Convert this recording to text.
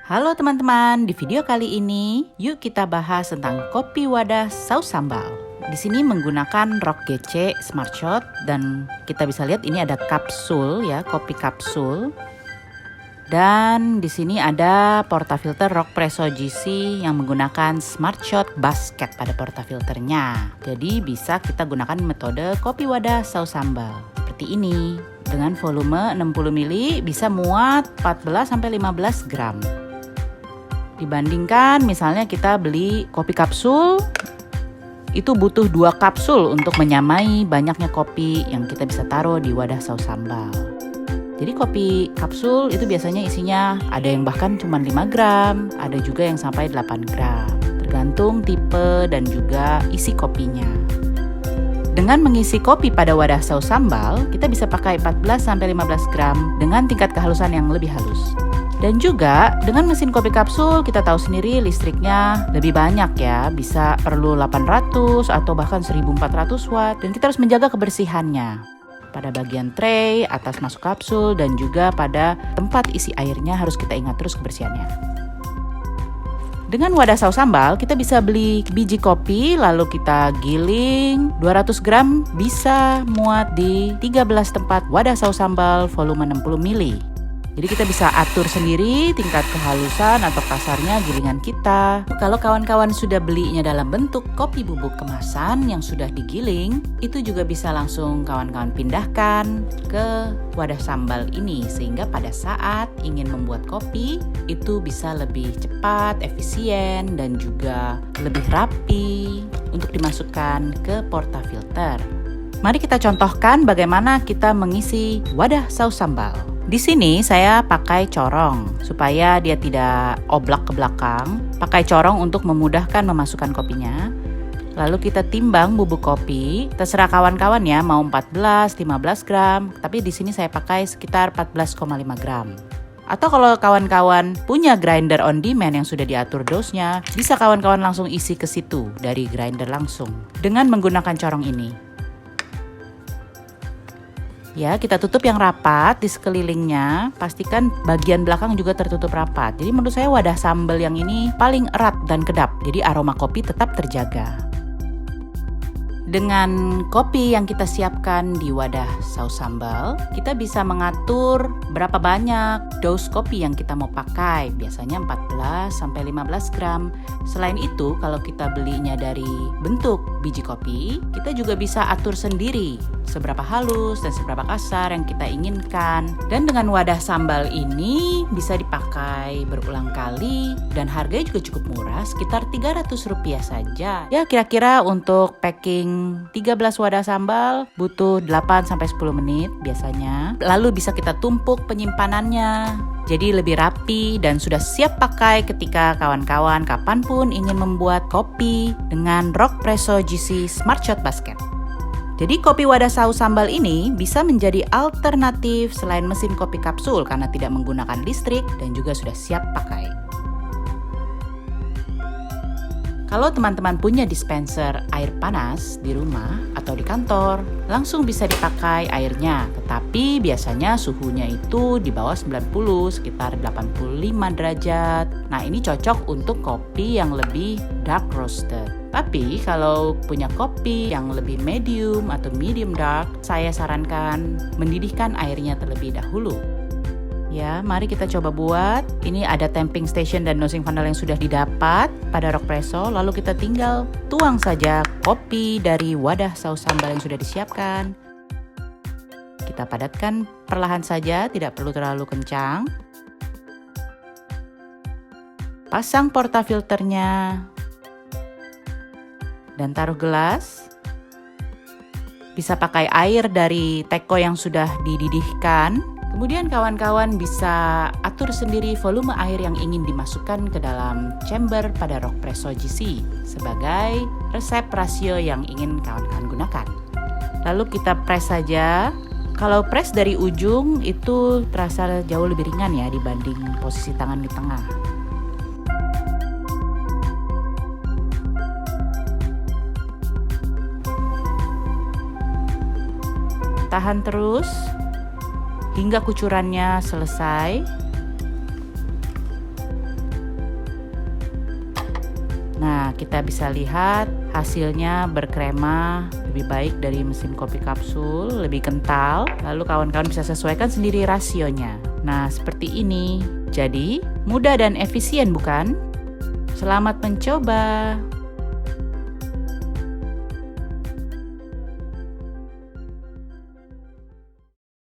Halo teman-teman, di video kali ini yuk kita bahas tentang kopi wadah saus sambal. Di sini menggunakan Rock GC Smart Shot dan kita bisa lihat ini ada kapsul ya, kopi kapsul. Dan di sini ada portafilter Rock Presso GC yang menggunakan Smart Shot basket pada portafilternya. Jadi bisa kita gunakan metode kopi wadah saus sambal seperti ini. Dengan volume 60 ml bisa muat 14-15 gram. Dibandingkan misalnya kita beli kopi kapsul, itu butuh 2 kapsul untuk menyamai banyaknya kopi yang kita bisa taruh di wadah saus sambal. Jadi kopi kapsul itu biasanya isinya ada yang bahkan cuma 5 gram, ada juga yang sampai 8 gram. Tergantung tipe dan juga isi kopinya. Dengan mengisi kopi pada wadah saus sambal, kita bisa pakai 14-15 gram dengan tingkat kehalusan yang lebih halus. Dan juga dengan mesin kopi kapsul kita tahu sendiri listriknya lebih banyak ya, bisa perlu 800 atau bahkan 1400 watt dan kita harus menjaga kebersihannya. Pada bagian tray, atas masuk kapsul dan juga pada tempat isi airnya harus kita ingat terus kebersihannya. Dengan wadah saus sambal kita bisa beli biji kopi lalu kita giling 200 gram bisa muat di 13 tempat wadah saus sambal volume 60 ml. Jadi kita bisa atur sendiri tingkat kehalusan atau kasarnya gilingan kita. Kalau kawan-kawan sudah belinya dalam bentuk kopi bubuk kemasan yang sudah digiling, itu juga bisa langsung kawan-kawan pindahkan ke wadah sambal ini. Sehingga pada saat ingin membuat kopi, itu bisa lebih cepat, efisien, dan juga lebih rapi untuk dimasukkan ke portafilter. Mari kita contohkan bagaimana kita mengisi wadah saus sambal. Di sini saya pakai corong supaya dia tidak oblak ke belakang. Pakai corong untuk memudahkan memasukkan kopinya. Lalu kita timbang bubuk kopi. Terserah kawan-kawan ya, mau 14, 15 gram. Tapi di sini saya pakai sekitar 14,5 gram. Atau kalau kawan-kawan punya grinder on demand yang sudah diatur dosnya, bisa kawan-kawan langsung isi ke situ dari grinder langsung dengan menggunakan corong ini. Ya, kita tutup yang rapat di sekelilingnya, pastikan bagian belakang juga tertutup rapat. Jadi menurut saya wadah sambal yang ini paling erat dan kedap, jadi aroma kopi tetap terjaga. Dengan kopi yang kita siapkan di wadah saus sambal, kita bisa mengatur berapa banyak dose kopi yang kita mau pakai. Biasanya 14-15 gram. Selain itu, kalau kita belinya dari bentuk biji kopi, kita juga bisa atur sendiri seberapa halus dan seberapa kasar yang kita inginkan. Dan dengan wadah sambal ini bisa dipakai berulang kali dan harganya juga cukup murah, sekitar Rp300 saja. Ya, kira-kira untuk packing 13 wadah sambal butuh 8-10 menit biasanya. Lalu bisa kita tumpuk penyimpanannya. Jadi lebih rapi dan sudah siap pakai ketika kawan-kawan kapanpun ingin membuat kopi dengan Rock Presso GC Smart Shot Basket. Jadi kopi wadah saus sambal ini bisa menjadi alternatif selain mesin kopi kapsul karena tidak menggunakan listrik dan juga sudah siap pakai. Kalau teman-teman punya dispenser air panas di rumah atau di kantor, langsung bisa dipakai airnya. Tetapi biasanya suhunya itu di bawah 90, sekitar 85 derajat. Nah, ini cocok untuk kopi yang lebih dark roasted. Tapi kalau punya kopi yang lebih medium atau medium dark, saya sarankan mendidihkan airnya terlebih dahulu. Ya, mari kita coba buat. Ini ada tamping station dan nosing funnel yang sudah didapat pada Rock Presso. Lalu kita tinggal tuang saja kopi dari wadah saus sambal yang sudah disiapkan. Kita padatkan perlahan saja, tidak perlu terlalu kencang. Pasang portafilternya dan taruh gelas. Bisa pakai air dari teko yang sudah dididihkan. Kemudian kawan-kawan bisa atur sendiri volume air yang ingin dimasukkan ke dalam chamber pada Rock Presso GC sebagai resep rasio yang ingin kawan-kawan gunakan. Lalu kita press saja. Kalau press dari ujung itu terasa jauh lebih ringan ya dibanding posisi tangan di tengah. Tahan terus hingga kucurannya selesai. Nah, kita bisa lihat hasilnya berkrema, lebih baik dari mesin kopi kapsul, lebih kental. Lalu kawan-kawan bisa sesuaikan sendiri rasionya. Nah, seperti ini. Jadi, mudah dan efisien bukan? Selamat mencoba!